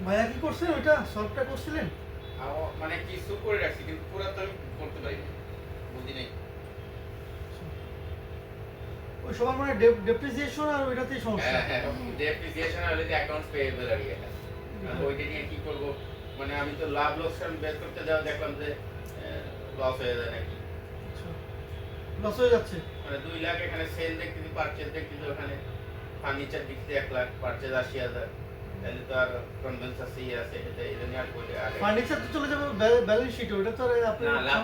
ভাইয়া কি করছেন ওইটা সলভটা করছিলেন? মানে কিছু করে রাখছি কিন্তু পুরো তো আমি করতে পারি না, বুঝি নাই। ওই সবার মানে ডেপ্রিসিয়েশন আর ওইটাতেই সমস্যা। হ্যাঁ ডেপ্রিসিয়েশন হলে যে অ্যাকাউন্টস পেয়েবল আর এটা ওইটা নিয়ে কি করব, মানে আমি তো লাভ লোকসান বের করতে যাওয়া দেখলাম যে লস হয়ে যায় নাকি, লস হয়ে যাচ্ছে। মানে 2 লাখ এখানে সেল দেখতেছি, পারচেজ দেখতেছি, ওখানে ফার্নিচার দেখতে 1 লাখ, পারচেজ 80,000, তাহলে তো আর কনভেন্স আছে আছে এটা এই জন্য আর বলে আগে ফার্নিচার তো চলে যাবে ব্যালেন্স শিটে, ওটা তো আর আপনি না লাভ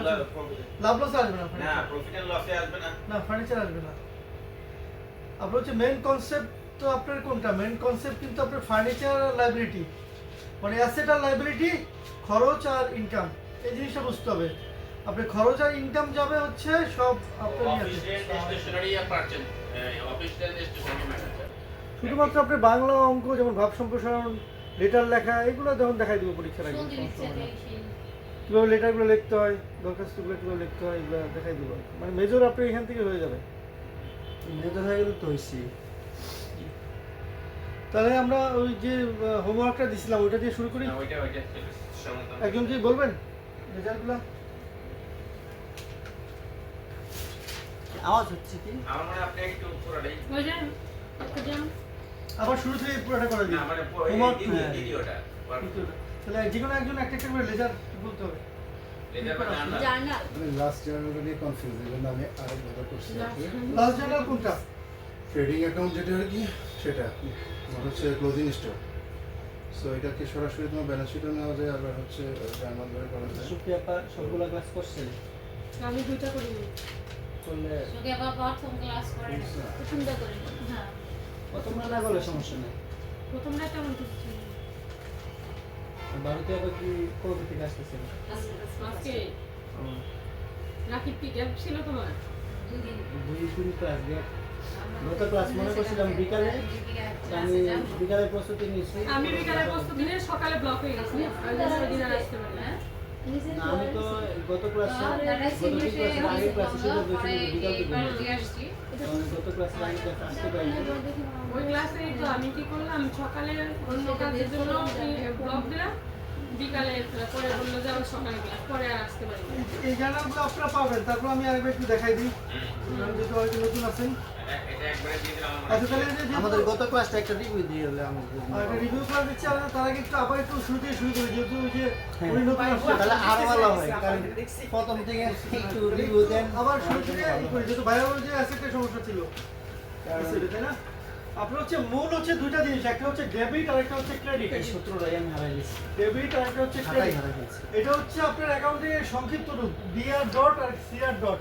লাভ লস আসবে না। না প্রফিট এন্ড লসে আসবে না। না ফার্নিচার আসবে না। আপনার হচ্ছে মেইন কনসেপ্ট তো আপনার কোনটা? মেইন কনসেপ্ট কিন্তু আপনার ফার্নিচার আর লাইবিলিটি, মানে অ্যাসেট আর লাইবিলিটি, খরচ আর ইনকাম, এই জিনিসটা বুঝতে হবে। আপনার খরচ আর ইনকাম যাবে হচ্ছে সব আপনার অফিস রেন্ট, স্টেশনারি আর purchase, office rent, stationery manager, শুধুমাত্র আপনি বাংলা অঙ্ক যেমন ভাব সম্প্রসারণ, লেটার লেখা, এগুলো যখন দেখাই দেবো পরীক্ষার আগে, কীভাবে লেটারগুলো লিখতে হয়, দরখাস্তগুলো কীভাবে লিখতে হয়, এগুলো দেখাই দেবো। মানে মেজর আপনি এখান থেকে হয়ে যাবে। মেজর হয়ে গেলে তো হয়েছি। তাহলে আমরা ওই যে হোমওয়ার্কটা দিছিলাম ওইটা দিয়ে শুরু করি। ওইটা একজন কি বলবেন রেজাল্টগুলো? আওয়াজ হচ্ছে কি? আমার মনে হয় আপনি একটু পুরোটাই আবার শুরু থেকে পুরোটা করে দিই। না মানে হোমওয়ার্ক ভিডিওটা তাহলে যে কোনো একজন একটা একটা করে লেজার বলতে হবে। জার্নাল আমি লাস্ট জার্নালটা নিয়ে কনফিউজ, এই জন্য আমি আরেকবার করছি। লাস্ট জার্নাল কোনটা? ট্রেডিং অ্যাকাউন্ট যেটা আর কি সেটা হচ্ছে ক্লোজিং স্টক। সো এটাকে সরাসরি তোমার ব্যালেন্স শিটও নেওয়া যায়, আবার হচ্ছে জার্নাল ধরে করা যায়। সুপ্রিয়া সবগুলো ক্লাস করছে আমি দুইটা করি করলে তোকে আবার প্রথম ক্লাস করে না প্রথমটা করে হ্যাঁ প্রথমটা না করলে সমস্যা নেই। প্রথমটা কেমন কিছু ছিল বাড়িতে আবার কি কবে থেকে আসতেছে? আজকে রাকিব কি গ্যাপ ছিল তোমার দুই দিন ক্লাস গ্যাপ। গত ক্লাস মনে করছিলাম বিকালে, আমি বিকালে প্রস্তুতি নিয়েছি। আমি বিকালে প্রস্তুতি নিয়ে সকালে ব্লক হয়ে গেছি আর ওই দিন আর আসতে পারি না। না, আমি তো গত ক্লাসে আগের ক্লাসে ছিল বিকাল থেকে আসছি গত ক্লাসে আগের ক্লাসে আসতে পারিনি। ওই ক্লাসে তো আমি কি করলাম সকালে অন্য কাজের জন্য ব্লক দিলাম, বিকালে পরে বললো যে আবার সকালে ক্লাস, পরে আর আসতে পারি না। এই জার্নালগুলো আপনারা পাবেন। তারপর আমি আরেকবার একটু দেখাই দিই, যেহেতু হয়তো নতুন আছেন। এটা একবারে দিয়ে দিলাম আচ্ছা তাহলে এই যে আমাদের গত ক্লাসটা একটা রিভিউ দিয়ে হলে আমাদের একটা রিভিউ করে দিচ্ছি, আর তার আগে একটু আবার একটু শুরু থেকে শুরু করি, যেহেতু ওই যে উনি নতুন আসছে। তাহলে আরো ভালো হয়, কারণ প্রথম থেকে একটু রিভিউ দেন। আবার শুরু থেকে ই করি, যেহেতু ভাইয়া যে অ্যাসেটের সমস্যা ছিল, অ্যাসেটে, তাই না? আপনার হচ্ছে মূল হচ্ছে দুইটা জিনিস, একটা হচ্ছে ডেবিট আর একটা হচ্ছে ক্রেডিট। এই সূত্রটাই আমি হারাই গেছি, ডেবিট আর একটা হচ্ছে খাতাই ক্রেডিট। হারাই গেছি। এটা হচ্ছে আপনার অ্যাকাউন্টের সংক্ষিপ্ত রূপ, বিআর ডট আর সিআর ডট।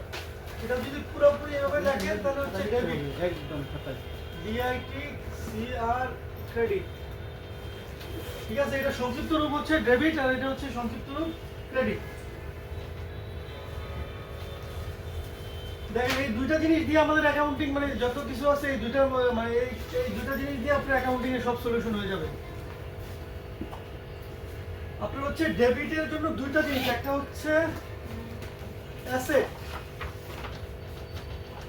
এটা যদি পুরোপুরি এভাবে লেখেন তাহলে হচ্ছে ডেবিট, একদম খাতাই। DIT CR credit. ঠিক আছে, এটা সংক্ষিপ্ত রূপ হচ্ছে ডেবিট আর এটা হচ্ছে সংক্ষিপ্ত রূপ ক্রেডিট। দেখেন এই দুইটা জিনিস দিয়ে আমাদের অ্যাকাউন্টিং মানে যত কিছু আছে এই দুইটা মানে এই দুইটা জিনিস দিয়ে আপনার অ্যাকাউন্টিং এর সব সলিউশন হয়ে যাবে। আপনার হচ্ছে ডেবিটের জন্য দুইটা জিনিস, একটা হচ্ছে অ্যাসেট,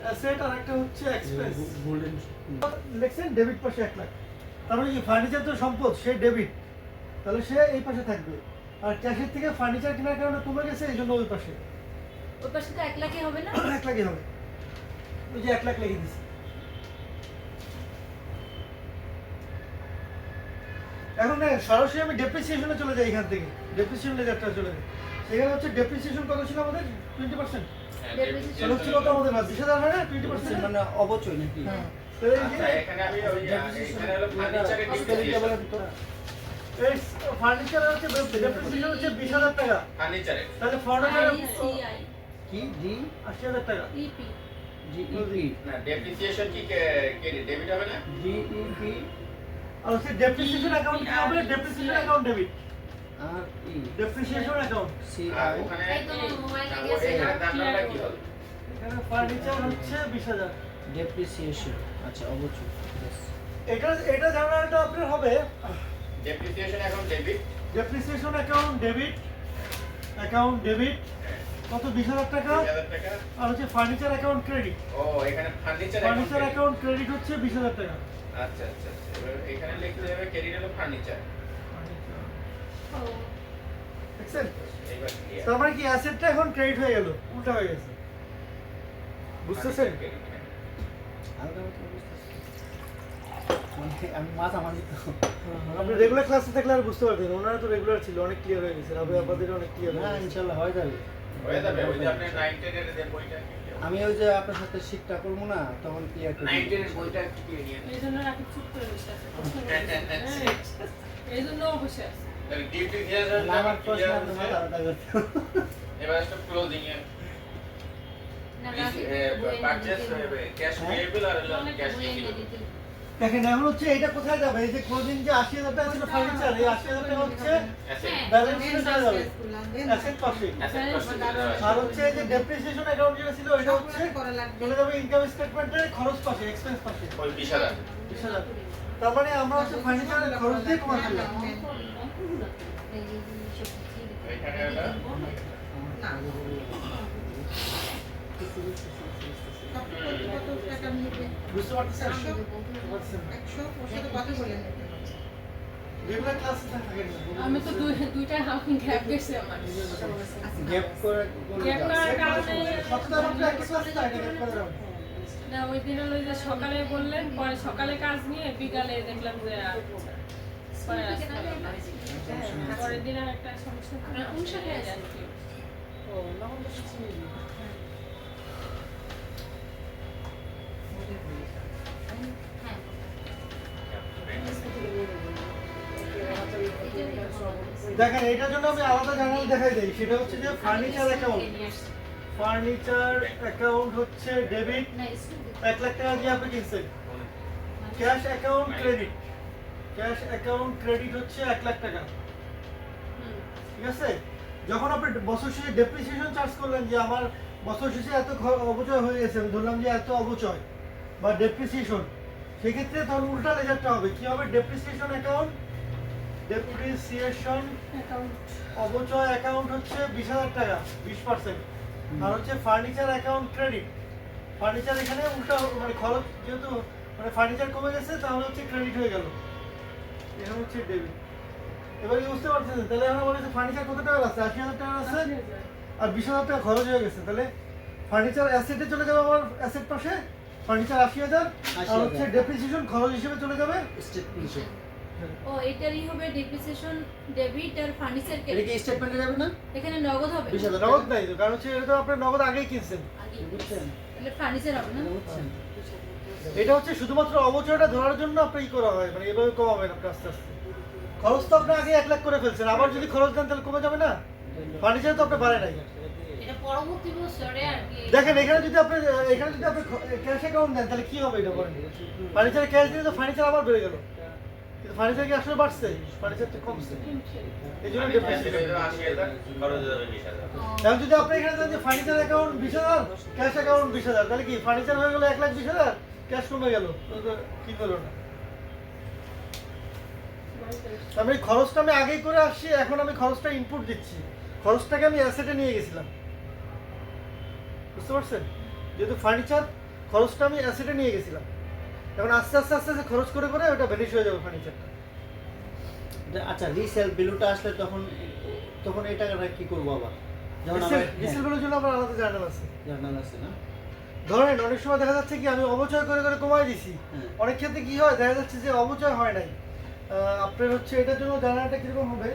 অ্যাসেট আর একটা হচ্ছে এক্সপেন্স। গোল্ডেন লিখছেন ডেবিট পাশে 1 লাখ, তার মানে কি ফার্নিচার তো সম্পদ, সে ডেবিট, তাহলে সে এই পাশে থাকবে। আর ক্যাশের থেকে ফার্নিচার কেনার কারণে কমে গেছে, এই জন্য ওই পাশে ওই পাশে তো 1 লাখই হবে না 1 লাখই হবে। ওই যে 1 লাখ লিখে দিছি। এখন দেখেন সরাসরি আমি ডেপ্রিসিয়েশনে চলে যাই, এখান থেকে ডেপ্রিসিয়েশন লেজারটা চলে যাই। এখানে হচ্ছে ডেপ্রিসিয়েশন কত ছিল আমাদের? 20%। তাহলে হচ্ছে কত আমাদের? 20,000 হয় না? 20% মানে অবচয় নাকি? হ্যাঁ। তাহলে এই যে এখানে আমি ওই এখানে হলো ফার্নিচারের এই ফার্নিচার হচ্ছে ডেপ্রিসিয়েশন হচ্ছে 20,000 টাকা। ফার্নিচারে তাহলে ফার্নিচার আইসিআই কি জি 80,000 টাকা। ইপি জিইপি না ডেপ্রিসিয়েশন কি ডেবিট হবে না? জিইপি আর হচ্ছে ডেপ্রিসিয়েশন অ্যাকাউন্ট কি হবে? ডেপ্রিসিয়েশন অ্যাকাউন্ট ডেবিট, আর ই ডেপ্রিসিয়েশন অ্যাকাউন্ট। আর সিআই ওখানে এই তো মোবাইলে না, গেছে এখানে না, দামটা কি হবে? এখানে ফার্নিচার হচ্ছে 20,000। ডেপ্রিসিয়েশন। আচ্ছা অবচয়। Yes. এটা জার্নালটা আপনার হবে ডেপ্রিসিয়েশন এখন ডেবিট, ডেপ্রিসিয়েশন অ্যাকাউন্ট ডেবিট কত? 20,000 টাকা। 20,000 টাকা। আর হচ্ছে ফার্নিচার অ্যাকাউন্ট ক্রেডিট, ও এখানে ফার্নিচার ফার্নিচার অ্যাকাউন্ট ক্রেডিট হচ্ছে 20,000 টাকা। আচ্ছা আচ্ছা আচ্ছা, এবার এখানে লিখতে হবে ক্রেডিট হলো ফার্নিচার। দেখছেন? এইবার clear। তার মানে কি অ্যাসেটটা এখন ক্রেডিট হয়ে গেল, উল্টা হয়ে গেছে। বুঝতেছেন? হালকা হালকা বুঝতেছি। মানে আমি মাঝামাঝি তো। আপনি রেগুলার ক্লাসে থাকলে আর বুঝতে পারতেন, ওনারা তো রেগুলার ছিল, অনেক ক্লিয়ার হয়ে গেছে, আবে আপাদের অনেক ক্লিয়ার না হয়ে গেছে। ইনশাল্লাহ হয়ে যাবে। হয়ে যাবে, ওই যে আপনি 9-10 এর যে বইটা আমি ওই যে আপনার সাথে শিক্ষা করবো না তখন ক্লিয়ার করে 9-10 এর বইটা কি নিয়ে এই জন্য রাখি চুপ করে বসে আছে। এই জন্য বসে আছে। তাহলে ডিউটি দিয়ে যান, আমার প্রশ্ন আপনি মাথা ব্যথা করতে। এবার একটা ক্লোজিং এ পারচেজ হবে ক্যাশ পেয়েবল আর ক্যাশ রিসিভেবল। দেখেন এখন হচ্ছে এটা কোথায় যাবে, এই যে ক্লোজিং যে 80,000 টাকা ছিল ফার্নিচার, এই 80,000 টাকা হচ্ছে অ্যাসেট ব্যালেন্স শিটে চলে যাবে, অ্যাসেট পাশে। অ্যাসেট কস্ট আর হচ্ছে এই যে ডেপ্রিসিয়েশন অ্যাকাউন্ট যেটা ছিল ওইটা হচ্ছে চলে যাবে ইনকাম স্টেটমেন্টে খরচ পাশে, এক্সপেন্স পাশে, ওই 20,000 20,000। তার মানে আমরা হচ্ছে ফার্নিচারের খরচ দিয়ে কমা ফেললাম। এখানে এটা বুঝতে পারতেছেন? রেগুলার ক্লাসে থাকেন না। আমি তো দুইটা গ্যাপ গেছে আমার। গ্যাপ করে গ্যাপ করার কারণে সপ্তাহে মাত্র একটা ক্লাস না, এটা গ্যাপ করে দাও। না ওই দিন হলো যে সকালে বললেন, পরে সকালে কাজ নিয়ে বিকালে দেখলাম যে আর পরে আসতে পারলাম না। পরের দিন আর একটা সমস্যা হয়ে যায়। ও, লবণ তো কিছু নেই। দেখেন এটার জন্য আমি আলাদা জার্নাল দেখাই দেই, সেটা হচ্ছে যে ফার্নিচার অ্যাকাউন্ট। ফার্নিচার অ্যাকাউন্ট হচ্ছে ডেবিট 1 লাখ টাকা দিয়ে আপনি কিনছেন, cash account credit, cash account credit হচ্ছে 1 লাখ টাকা, ঠিক আছে? যখন আপনি বছর শেষে ডেপ্রিসিয়েশন চার্জ করলেন যে আমার বছর শেষে এত অবচয় হয়ে গেছে, আমি ধরলাম যে এত অবচয় বা ডেপ্রিসিয়েশন, সেক্ষেত্রে তখন উল্টা লেজারটা হবে, কি হবে? ডেপ্রিসিয়েশন অ্যাকাউন্ট, ডেপ্রিসিয়েশন অবচয় অ্যাকাউন্ট হচ্ছে 20,000 টাকা 20%, আর হচ্ছে ফার্নিচার অ্যাকাউন্ট ক্রেডিট, ফার্নিচার এখানে উল্টা মানে খরচ যেহেতু মানে ফার্নিচার কমে গেছে তাহলে হচ্ছে ক্রেডিট হয়ে গেল, এখানে হচ্ছে ডেবিট। এবার কি বুঝতে পারছেন? তাহলে আমরা বলেছি ফার্নিচার কত টাকা আছে? 80,000 টাকা আছে, আর 20,000 টাকা খরচ হয়ে গেছে, তাহলে ফার্নিচার অ্যাসেটে চলে যাবে আমার অ্যাসেট পাশে, ফার্নিচার 80,000, আর হচ্ছে ডেপ্রিসিয়েশন খরচ হিসেবে চলে যাবে স্টেটমেন্টে। ও এটারই হবে ডেপ্রিসিয়েশন ডেবিট আর ফার্নিচার এটা কি স্টেটমেন্টে যাবে না? এখানে নগদ হবে 20,000 নগদ নাই তো, কারণ হচ্ছে এটা তো আপনার নগদ আগেই কিনছেন। আগে বুঝছেন? তাহলে ফার্নিচার হবে না বুঝছেন? এটা হচ্ছে শুধুমাত্র অবচয়টা ধরার জন্য আপনি ই করা হয়, মানে এভাবে কমাবেন আপনি আস্তে আস্তে। খরচ তো আপনি আগে 1 লাখ করে ফেলছেন, আবার যদি খরচ দেন তাহলে কমে যাবে না? ফার্নিচার তো আপনি বাড়ে নাই। এটা পরবর্তী বছরে আর কি দেখেন এখানে যদি আপনি ক্যাশ অ্যাকাউন্ট দেন তাহলে কি হবে এটা বলেন? ফার্নিচারে ক্যাশ দিলে তো ফার্নিচার আবার বেড়ে গেল, কিন্তু ফার্নিচার কি আসলে বাড়ছে? ফার্নিচার তো কমছে, এই জন্য ডেপ্রিসিয়েশন। 80,000 খরচ হয়ে যাবে 20,000। এখন যদি আপনি এখানে দেন যে ফার্নিচার অ্যাকাউন্ট 20,000, ক্যাশ অ্যাকাউন্ট 20,000, তাহলে কি ফার্নিচার হয়ে গেল 1,20,000, ক্যাশ কমে গেল, কি হলো না? আমি খরচটা আমি আগেই করে আসছি, এখন আমি খরচটা ইনপুট দিচ্ছি, খরচটাকে আমি অ্যাসেটে নিয়ে গেছিলাম, বুঝতে পারছেন? যেহেতু ফার্নিচার খরচটা আমি অ্যাসেটে নিয়ে গেছিলাম, এখন আস্তে আস্তে আস্তে আস্তে খরচ করে করে ওটা ভ্যানিশ হয়ে যাবে ফার্নিচারটা। আচ্ছা রিসেল ভ্যালুটা আসলে তখন তখন এই টাকাটা কি করবো আবার? যেমন আমার রিসেলগুলোর জন্য আমার আলাদা জার্নাল আছে। জার্নাল আছে না? ধরেন অনেক সময় দেখা যাচ্ছে কি আমি অবচয় করে করে কমাই দিছি, হ্যাঁ। অনেক ক্ষেত্রে কি হয় দেখা যাচ্ছে যে অবচয় হয় নাই। আপনার হচ্ছে এটার জন্য জার্নালটা কিরকম হবে?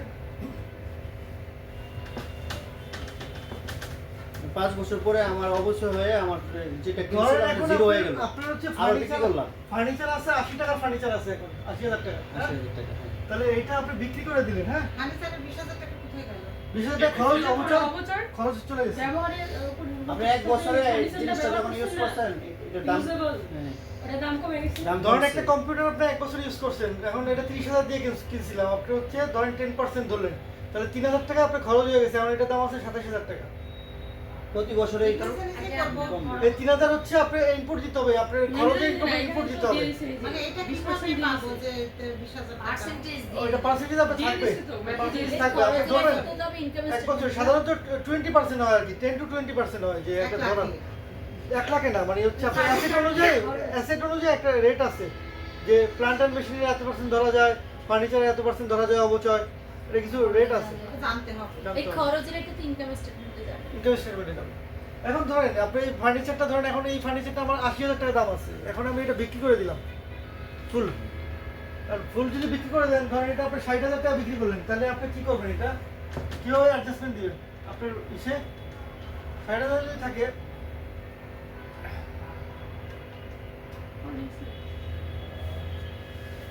5 বছর পরে আমার অবশ্যই হয়ে আমার যেটা ধরেন কিনছিলাম এখন জিরো হয়ে গেল। আপনার হচ্ছে আবার বিক্রি করলাম ফার্নিচার আছে 80 টাকা, ফার্নিচার আছে এখন 80,000 টাকা, হ্যাঁ? 80,000 টাকা। হ্যাঁ। তাহলে এইটা আপনি বিক্রি করে দিলেন, হ্যাঁ? ফার্নিচারের 20,000 টাকা কোথায় গেল? 20,000 টাকা খরচ অবচয় অবচয় খরচ চলে গেছে। ব্যবহারের উপর আপনি 1 বছরে জিনিসটা যখন ইউজ করছেন এটা দাম Usable। হ্যাঁ, ওটার দাম কমে গেছে। দাম ধরেন কমছে। একটা কম্পিউটার আপনি 1 বছর ইউজ করছেন, এখন এটা 30,000 দিয়ে কিনছিলাম, আপনি হচ্ছে ধরেন 10% ধরলেন, তাহলে 3,000 টাকা আপনার খরচ হয়ে গেছে, এখন এটার দাম আছে 27,000 টাকা। প্রতি বছরে এই নিজে নিজে করবো। এই 3,000 হচ্ছে আপনি ইনপুট দিতে হবে, আপনার খরচে ইনপুট দিতে হবে। মানে এটা কিভাবে পাবো যে 20,000 টাকা? পার্সেন্টেজ ওইটা পার্সেন্টেজ আপনার দিয়ে থাকবে, দিছি তো, পার্সেন্টেজ দিয়ে থাকবে, আপনি ধরবেন কত হবে ইনকাম 1 বছর সাধারণত 20% হয় আর কি, 10 to 20% হয় যে একটা 1 ধরেন লাখে। 1 লাখে না, মানে হচ্ছে আপনার অ্যাসেট অনুযায়ী একটা রেট আছে যে প্ল্যান্ট অ্যান্ড মেশিনারি এত % ধরা যায়, ফার্নিচারে এত % ধরা যায় অবচয়, এটা কিছু রেট আছে, জানতে হবে। এই খরচের একটা তো ইনকাম স্টেটমেন্টে যাবে। ইনকাম স্টেটমেন্টে যাবে। এখন ধরেন আপনি এই ফার্নিচারটা ধরেন, এখন এই ফার্নিচারটা আমার 80,000 টাকা দাম আছে, এখন আমি এটা বিক্রি করে দিলাম ফুল। আর ফুল যদি বিক্রি করে দেন, ধরেন এটা আপনি 60,000 টাকা বিক্রি করলেন, তাহলে আপনি কি করবেন? এটা কীভাবে অ্যাডজাস্টমেন্ট দিবেন? আপনার ইসে 60,000 যদি থাকে,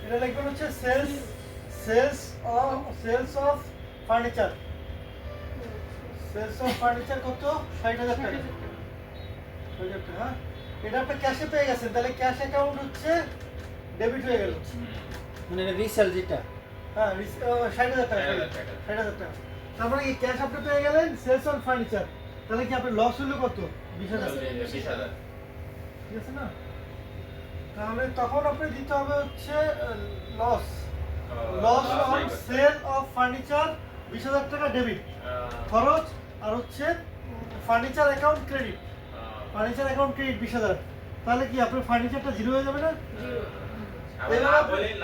এটা লিখবেন হচ্ছে sales of furniture. Sales of furniture কত? 60,000 টাকা। 60,000 টাকা, হ্যাঁ। এটা আপনি ক্যাশে পেয়ে গেছেন, তাহলে ক্যাশ অ্যাকাউন্ট হচ্ছে ডেবিট হয়ে গেল। মানে এটা রিসেল যেটা, হ্যাঁ 60,000 টাকা। 60,000 টাকা। 60,000 টাকা। তারপরে কি ক্যাশ আপনি পেয়ে গেলেন সেলস অন ফার্নিচার, তাহলে কি আপনার লস হলো কত? 20,000। 20,000 ঠিক আছে না? তাহলে তখন আপনি দিতে হবে হচ্ছে loss on sale of furniture 20,000 টাকা ডেবিট খরচ, আর হচ্ছে furniture account credit. Furniture account credit 20,000, তাহলে কি আপনার ফার্নিচারটা জিরো হয়ে যাবে না?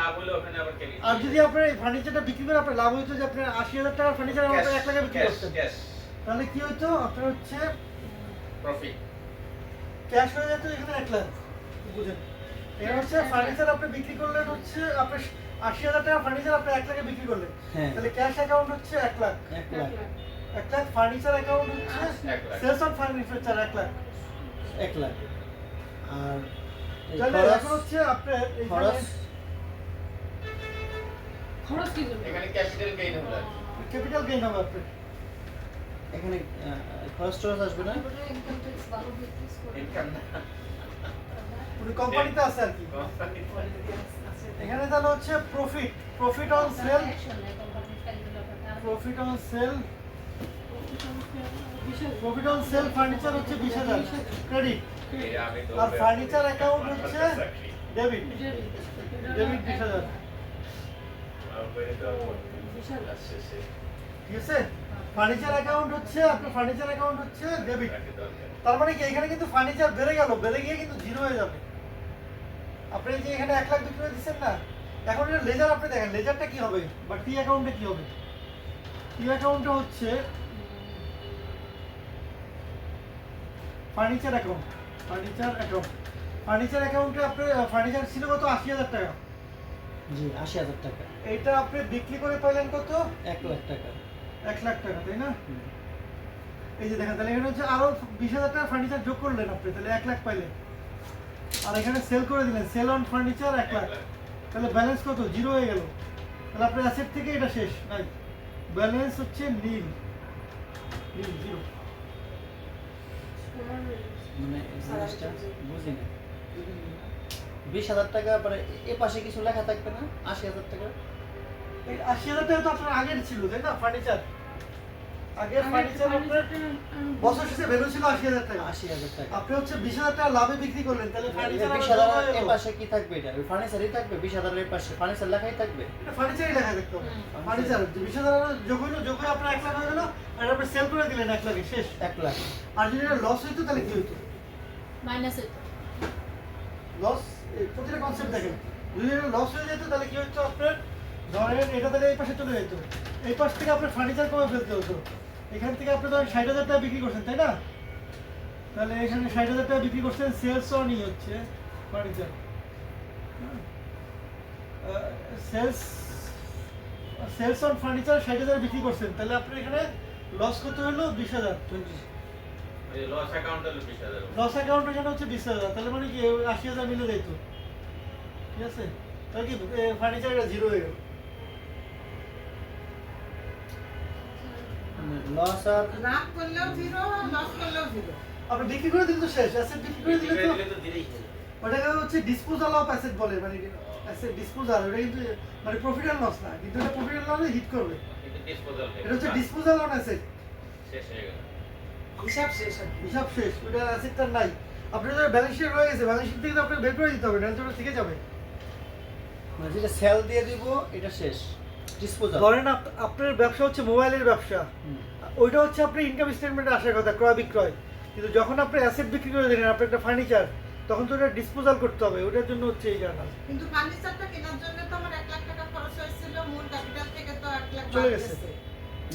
লাভ হলে ওখানে আবার ক্রেডিট। আর যদি আপনার এই ফার্নিচারটা বিক্রি করে আপনার লাভ হইতো যে আপনার 80,000 টাকার ফার্নিচার আপনি 1 লাখে বিক্রি করতেন, ক্যাশ তাহলে কি হইতো? আপনার হচ্ছে প্রফিট। ক্যাশ হয়ে যেত এখানে 1 লাখ। বুঝেন? এটা হচ্ছে ফার্নিচার আপনি বিক্রি করলেন হচ্ছে আপনি 80,000 টাকা ফার্নিচার আপনি 1 লাখে বিক্রি করলেন, হ্যাঁ তাহলে ক্যাশ অ্যাকাউন্ট হচ্ছে 1 লাখ। 1 লাখ 1 লাখ ফার্নিচার অ্যাকাউন্ট হচ্ছে 1 lakh. Sales on furniture 1 lakh. 1 lakh. আর এই তাহলে খরচ, এখন হচ্ছে আপনার খরচ খরচ কি করবে? এখানে ক্যাপিটাল গেইন হলো। ক্যাপিটাল গেইন হবে আপনার। এখানে খরচ টরচ আসবে না? ইনকাম ট্যাক্স ভালো বিক্রি করে। ইনকাম না। পুরো কোম্পানিতে আছে আর কি। এখানে তাহলে হচ্ছে profit on sell, profit on sell furniture হচ্ছে 20,000 ক্রেডিট, এটা আমি তো আর ফার্নিচার অ্যাকাউন্ট হচ্ছে ডেবিট 20,000। ঠিক আছে? ফার্নিচার অ্যাকাউন্ট হচ্ছে আপনার ফার্নিচার অ্যাকাউন্ট হচ্ছে ডেবিট। তার মানে কি এখানে কিন্তু ফার্নিচার বেড়ে গেল, বেড়ে গিয়ে কিন্তু জিরো হয়ে যাবে। আপনি যে এখানে 1 লাখ বিক্রি করে দিচ্ছেন না, এখন এটা লেজার আপনি দেখেন লেজারটা কি হবে বা টি অ্যাকাউন্টে কি হবে? টি অ্যাকাউন্টে হচ্ছে ফার্নিচার অ্যাকাউন্ট আপনার ফার্নিচার ছিল কত? 80,000 টাকা। জি 80,000 টাকা। এইটা আপনি বিক্রি করে পাইলেন কত? 1 লাখ টাকা। 1 লাখ টাকা, তাই না? হুম। এই যে দেখেন, তাহলে এখানে হচ্ছে আরো 20,000 টাকা ফার্নিচার যোগ করলেন আপনি, তাহলে 1 লাখ পাইলেন। আর এখানে সেল করে দিলেন, সেল অন ফার্নিচার 1 লাখ, তাহলে ব্যালেন্স কত? জিরো হয়ে গেল। তাহলে আপনার অ্যাসেট থেকে এটা শেষ, নাই ব্যালেন্স হচ্ছে নীল জিরো। মানে এই জিনিসটা বুঝি না। 20,000 টাকা পরে এ পাশে কিছু লেখা থাকবে না? 80,000 টাকা। এই 80,000 টাকা তো আপনার আগের ছিল, তাই না? ফার্নিচার আগের ফার্নিচার আপনার বছর শেষে ভ্যালু ছিল 80,000 টাকা। 80,000 টাকা। আপনি হচ্ছে 20,000 টাকা লাভে বিক্রি করলেন, তাহলে ফার্নিচার 20,000 এর পাশে কি থাকবে? এটা ওই ফার্নিচারই থাকবে। 20,000 এর পাশে ফার্নিচার লেখাই থাকবে। ফার্নিচারই লেখা দেখতে হবে। ফার্নিচার 20,000 যোগ হইলো, যোগ হয়ে আপনার 1 লাখ হয়ে গেল, আর আপনি সেল করে দিলেন 1 লাখে, শেষ। 1 লাখ। আর যদি এটা লস হইতো তাহলে কি হইতো? মাইনাস হইতো। লস, প্রতিটা কনসেপ্ট দেখেন, যদি এটা লস হয়ে যেত তাহলে কি হতো? আপনার ধরেন এটা তাহলে এই পাশে চলে যেত, এই পাশ থেকে আপনার ফার্নিচার কমে ফেলতে হতো। এখান থেকে আপনি ধরেন 60,000 টাকা বিক্রি করছেন, তাই না? তাহলে এখানে 60,000 টাকা বিক্রি করছেন, সেলস অনই হচ্ছে ফার্নিচার, সেলস অন ফার্নিচার 60,000 বিক্রি করছেন, তাহলে আপনার এখানে লস কত হলো? 20,000। এই লস অ্যাকাউন্ট হলো 20,000। লস অ্যাকাউন্ট এখানে হচ্ছে 20,000, তাহলে মানে কি 80,000 মিলে যেত। ঠিক আছে? তাহলে কি ফার্নিচার এটা জিরো হয়ে গেল। লস আর লাভ করলেও জিরো, লস করলেও জিরো। আপনি বিক্রি করে দিন তো শেষ, অ্যাসেট বিক্রি করে দিলে তো দিলে তো দিলেই হলো। ওটাকে হচ্ছে ডিসপোজাল অফ অ্যাসেট বলে, মানে অ্যাসেট ডিসপোজাল। ওটা কিন্তু মানে প্রফিট অ্যান্ড লস না, কিন্তু এটা প্রফিট অ্যান্ড লসে হিট করবে। কিন্তু ডিসপোজাল এটা হচ্ছে ডিসপোজাল অন অ্যাসেট, শেষ হয়ে গেল। হিসাব শেষ আর কি। হিসাব শেষ, ওটা অ্যাসেটটা নাই। আপনার যদি ব্যালেন্স শিট রয়ে গেছে, ব্যালেন্স শিট থেকে তো আপনার বের করে দিতে হবে, নাহলে তো ওটা থেকে যাবে। মানে যেটা সেল দিয়ে দিব এটা শেষ, ডিসপোজাল। ধরেন আপনার ব্যবসা হচ্ছে মোবাইলের ব্যবসা, ওইটা হচ্ছে আপনার ইনকাম স্টেটমেন্টে আসার কথা, ক্রয় বিক্রয়। কিন্তু যখন আপনি অ্যাসেট বিক্রি করে দিলেন, আপনার একটা ফার্নিচার, তখন তো ওটা ডিসপোজাল করতে হবে, ওটার জন্য হচ্ছে এই জার্নাল। কিন্তু ফার্নিচারটা কেনার জন্য তো আমার 1 লাখ টাকা খরচ হয়েছিল, মূল ক্যাপিটাল থেকে তো 1 লাখ চলে গেছে।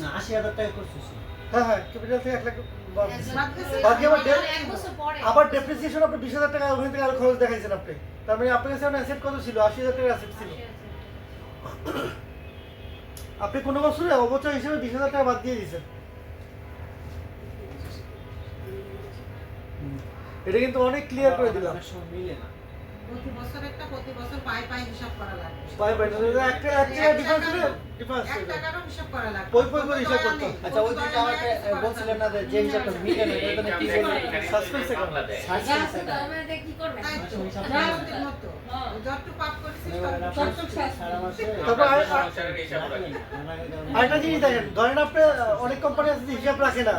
না 80,000 টাকা করছিস হ্যাঁ হ্যাঁ, ক্যাপিটাল থেকে 1 লাখ বাদ দিছে। বাদ দিছে। বাকি আবার আর এক বছর পরে আবার ডেপ্রিসিয়েশন আপনি 20,000 টাকা ওখান থেকে আরো খরচ দেখাইছেন আপনি। তার মানে আপনার কাছে অ্যাসেট কত ছিল? 80,000 টাকার অ্যাসেট ছিল। আপনি কোনো বছরে অবচয় হিসেবে 20,000 টাকা বাদ দিয়ে দিয়েছেন। এটা কিন্তু অনেক ক্লিয়ার করে দিলাম। অনেক সময় মিলে না প্রতি বছর একটা প্রতি বছর পাই পাই হিসাব করা লাগবে। পাই পাই একটা ডিফারেন্স ডিফারেন্স 1 টাকারও হিসাব করা লাগবে। পই পই করে হিসাব করতে হবে। আচ্ছা ওই দিন আমাকে বলছিলেন না যে হিসাবটা মিলে না এটা কি করবে সাসপেন্স অ্যাকাউন্ট। সাসপেন্স আমাদের কি করবে তাই তো, হিসাব রাজনীতির মতো। যতটুকু পাপ করেছিস ততটুকু শাস্তি। সারা মাসে তারপর সংসারের হিসাব রাখি। আরেকটা জিনিস দেখেন, ধরেন আপনি অনেক কোম্পানি আছে যে হিসাব রাখে না,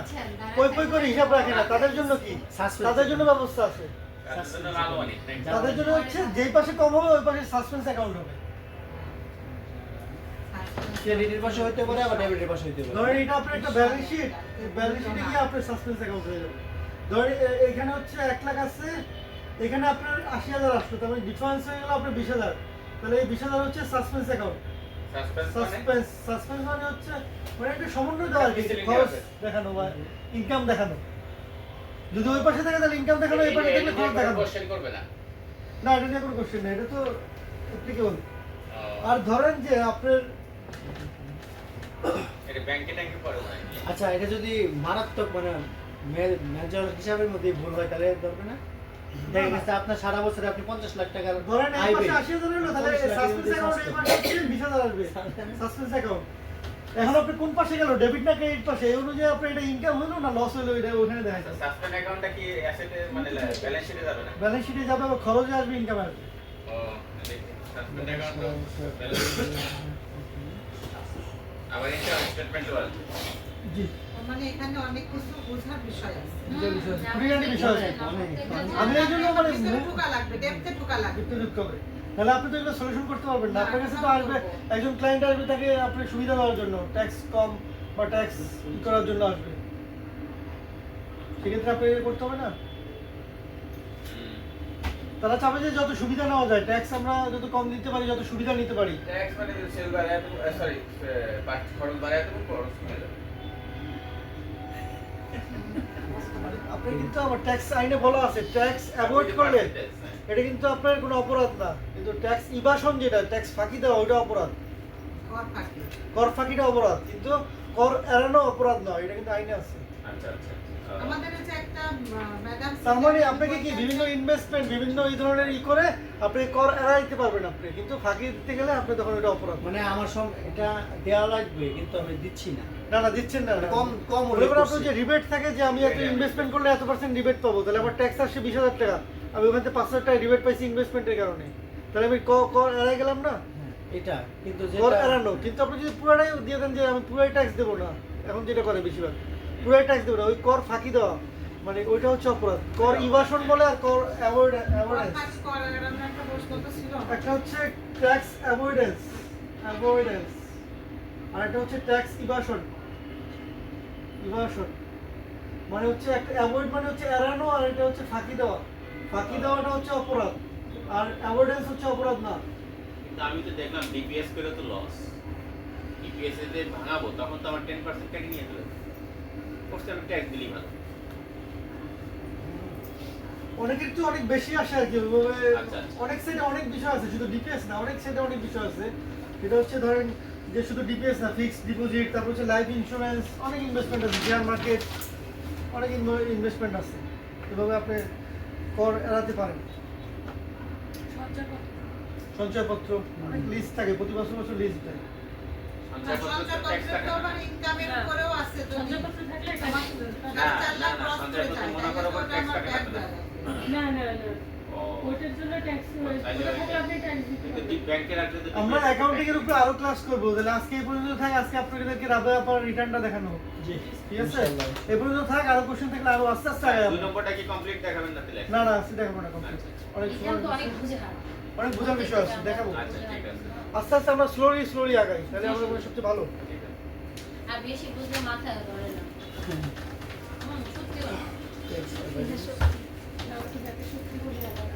পই পই করে হিসাব রাখে না, তাদের জন্য কি? Suspense। তাদের জন্য ব্যবস্থা আছে। তার জন্য লাভ অনেক, তাই না? তাদের জন্য হচ্ছে যেই পাশে কম হবে ওই পাশে সাসপেন্স অ্যাকাউন্ট হবে। ক্রেডিটের পাশে হইতে পারে আবার ডেবিটের পাশে হইতে পারে ধরেন এটা আপনার একটা ব্যালেন্স শিট, ব্যালেন্স শিটে গিয়ে আপনার সাসপেন্স অ্যাকাউন্ট হয়ে যাবে। ধরেন এখানে হচ্ছে 1 লাখ আছে, এখানে আপনার 80,000 আসলো, তার মানে ডিফারেন্স হয়ে গেল আপনার 20,000। তাহলে এই 20,000 হচ্ছে সাসপেন্স অ্যাকাউন্ট। সাসপেন্স মানে সাসপেন্স মানে হচ্ছে মানে একটা সমন্বয় দেওয়া আর কি, খরচ দেখানো বা ইনকাম দেখানো। যদি ওই পাশে থাকে তাহলে ইনকাম দেখানো, এই পাশে থাকলে খরচ দেখানো। কোশ্চেন করবে না। না, এটা নিয়ে কোনো কোশ্চেন নেই, এটা তো অ্যাপ্লিকেবল। আর ধরেন যে আপনার এটা ব্যাংকে ট্যাঙ্কে পড়ে না। আচ্ছা এটা যদি মারাত্মক মানে মেজর হিসাবের মধ্যে ভুল হয় তাহলে ধরবে না দেখেন গেছে আপনার সারা বছরে আপনি 50 লাখ টাকার ধরেন এই আয় পাশে পেয়ে 80,000 হলো, তাহলে 50 লাখের সাসপেন্স মধ্যে অ্যাকাউন্ট এই পাশে হচ্ছে 20,000 আসবে। সাসপেন্স অ্যাকাউন্ট এখন আপনি কোন পাশে গেল, ডেবিট না ক্রেডিট পাশে, এই অনুযায়ী আপনার এটা ইনকাম হলো না লস হলো, এটা ওখানে দেখা যাচ্ছে। সাসপেন্ড অ্যাকাউন্টটা কি অ্যাসেটে মানে ব্যালেন্স শিটে যাবে না? ব্যালেন্স শিটে যাবে বা খরচে আসবে, ইনকাম আসবে। ও সাসপেন্ড অ্যাকাউন্ট আবার এটা স্টেটমেন্টও আছে। জি, মানে এখানে অনেক কিছু বোঝার বিষয় আছে। এটা বিষয় খুঁটিনাটি বিষয় আছে। আমি এই জন্য মানে ভিতরে ঢোকা লাগবে, ডেপথে ঢোকা লাগবে। একটু যুক্ত হবে, তাহলে আপনি তো এগুলো সলিউশন করতে পারবেন না। আপনার কাছে তো আসবে একজন ক্লায়েন্ট আসবে, তাকে আপনার সুবিধা দেওয়ার জন্য, ট্যাক্স কম বা ট্যাক্স করার জন্য আসবে, সেক্ষেত্রে আপনি এটা করতে হবে না। তারা চাবে যে যত সুবিধা নেওয়া যায়, ট্যাক্স আমরা যত কম দিতে পারি, যত সুবিধা নিতে পারি। ট্যাক্স মানে সেল বাড়ায় তো সরি খরচ বাড়ায় তো খরচ কমে যাবে। আপনি কিন্তু আমার ট্যাক্স আইনে বলা আছে, ট্যাক্স অ্যাভয়েড করলে এটা কিন্তু আপনার কোনো অপরাধ না, কিন্তু ট্যাক্স ইভাশন যেটা, ট্যাক্স ফাঁকি দেওয়া ওইটা অপরাধ। কর ফাঁকি। কর ফাঁকিটা অপরাধ, কিন্তু কর এড়ানো অপরাধ নয়, এটা কিন্তু আইনে আছে। আচ্ছা আচ্ছা। আমাদের এই যে একটা ম্যাডাম তার মানে আপনাকে কি বিভিন্ন ইনভেস্টমেন্ট বিভিন্ন এই ধরনের করে আপনি কর এড়াইতে পারবেন আপনি, কিন্তু ফাঁকি দিতে গেলে আপনি তখন এটা অপরাধ। মানে আমার এটা দেওয়া লাগবে কিন্তু আমি দিচ্ছি না না না, দিচ্ছেন না, কম কম মনে করেন আপনার যে রিবেট থাকে যে আমি একটা ইনভেস্টমেন্ট করলে এত % রিবেট পাবো, তাহলে আমার ট্যাক্স আসছে 20,000 টাকা, আমি ওখান থেকে 5,000 টাকা রিবেট পাইছি ইনভেস্টমেন্টের কারণে, তাহলে আমি কর এড়াই গেলাম না। হ্যাঁ, এটা কিন্তু কর যেটা এড়ানো, কিন্তু আপনি যদি পুরোটাই দিয়ে দেন যে আমি পুরোই ট্যাক্স দেবো না, এখন যেটা করে বেশিরভাগ পুরোই ট্যাক্স দেবো না, ওই কর ফাঁকি দেওয়া মানে ওইটা হচ্ছে অপরাধ। কর ইভাশন বলে আর কর অ্যাভয়েডেন্স। কর এড়ানোর একটা প্রশ্ন ছিল। একটা হচ্ছে ট্যাক্স অ্যাভয়েডেন্স আর একটা হচ্ছে ট্যাক্স ইভাশন। মানে হচ্ছে একটা অ্যাভয়েড মানে হচ্ছে এড়ানো, আর এটা হচ্ছে ফাঁকি দেওয়া। ফাঁকি দেওয়াটা হচ্ছে অপরাধ, আর অ্যাভয়েডেন্স হচ্ছে অপরাধ না। কিন্তু আমি তো দেখলাম ডিপিএস করে তো লস। ডিপিএস এ যে ভাঙাবো তখন তো আমার 10% কেটে নিয়ে চলে যাবে। করতে আমি ট্যাক্স দিলেই ভালো। অনেকের তো অনেক বেশি আসে আর কি, ওইভাবে আচ্ছা। অনেক সাইডে অনেক বিষয় আছে, শুধু ডিপিএস না, অনেক সাইডে অনেক বিষয় আছে। এটা হচ্ছে ধরেন যে শুধু ডিপিএস না, ফিক্সড ডিপোজিট, তারপর হচ্ছে লাইফ ইন্স্যুরেন্স, অনেক ইনভেস্টমেন্ট আছে, শেয়ার মার্কেট, অনেক ইনভেস্টমেন্ট আছে, এভাবে আপনি কর এড়াতে পারেন। সঞ্চয়পত্র অনেক লিস্ট থাকে, প্রতি বছর লিস্ট দেয়। সঞ্চয়পত্র তো ট্যাক্স কাটে সঞ্চয়পত্র না। আবার ইনকামের উপরেও আছে। যদি সঞ্চয়পত্র থাকলে আমার না, 4 লাখ না, cross করে সঞ্চয়পত্র যায়, মনে করো তাহলে ট্যাক্স আমার কাটে ট্যাক্স না। দেয়। না না না, ও, ওটার জন্য ট্যাক্স তাইলে ওটা থাকলে আপনি ট্যাক্স দিতে কিন্তু পারবেন। ব্যাংকে রাখলে তো আমরা DPS অ্যাকাউন্টিং এর উপরে আরো ক্লাস করবো, তাহলে আজকে এই পর্যন্ত থাক। আজকে আপনাদেরকে রাবে আপার রিটার্নটা দেখানো, জি ঠিক আছে? ইনশাআল্লাহ। এই পর্যন্ত থাক, আরো কোশ্চেন থাকলে আরো আস্তে আস্তে আগে দুই নম্বরটা কি কমপ্লিট দেখাবেন না তাহলে? না না, আজকে দেখাবো না complete। আচ্ছা, আচ্ছা। অনেক এখানে তো অনেক বুঝে হার অনেক বোঝার বিষয় আছে, দেখাবো। আচ্ছা ঠিক আছে। আস্তে আস্তে আমরা স্লোলি আগাই, তাহলে আমাদের জন্য সবচেয়ে ভালো। ঠিক আছে। আর বেশি বুঝলে মাথায় ধরে না সত্যি কথা না, ঠিক আছে, সত্যি বলি আবার।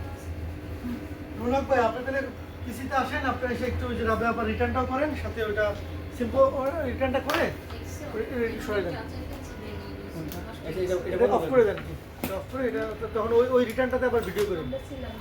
রুনাক ভাই, আপনি তাহলে পিসিতে আসেন, আপনারা এসে একটু ওই যে রাবে আবার রিটার্নটাও করেন, সাথে ওইটা সিম্পল রিটার্নটা করে সরাই দেন, এটা এটা অফ করে দেন, অফ করে এটা তখন ওই রিটার্নটাতে আবার ভিডিও করেন। আমরা ছিলাম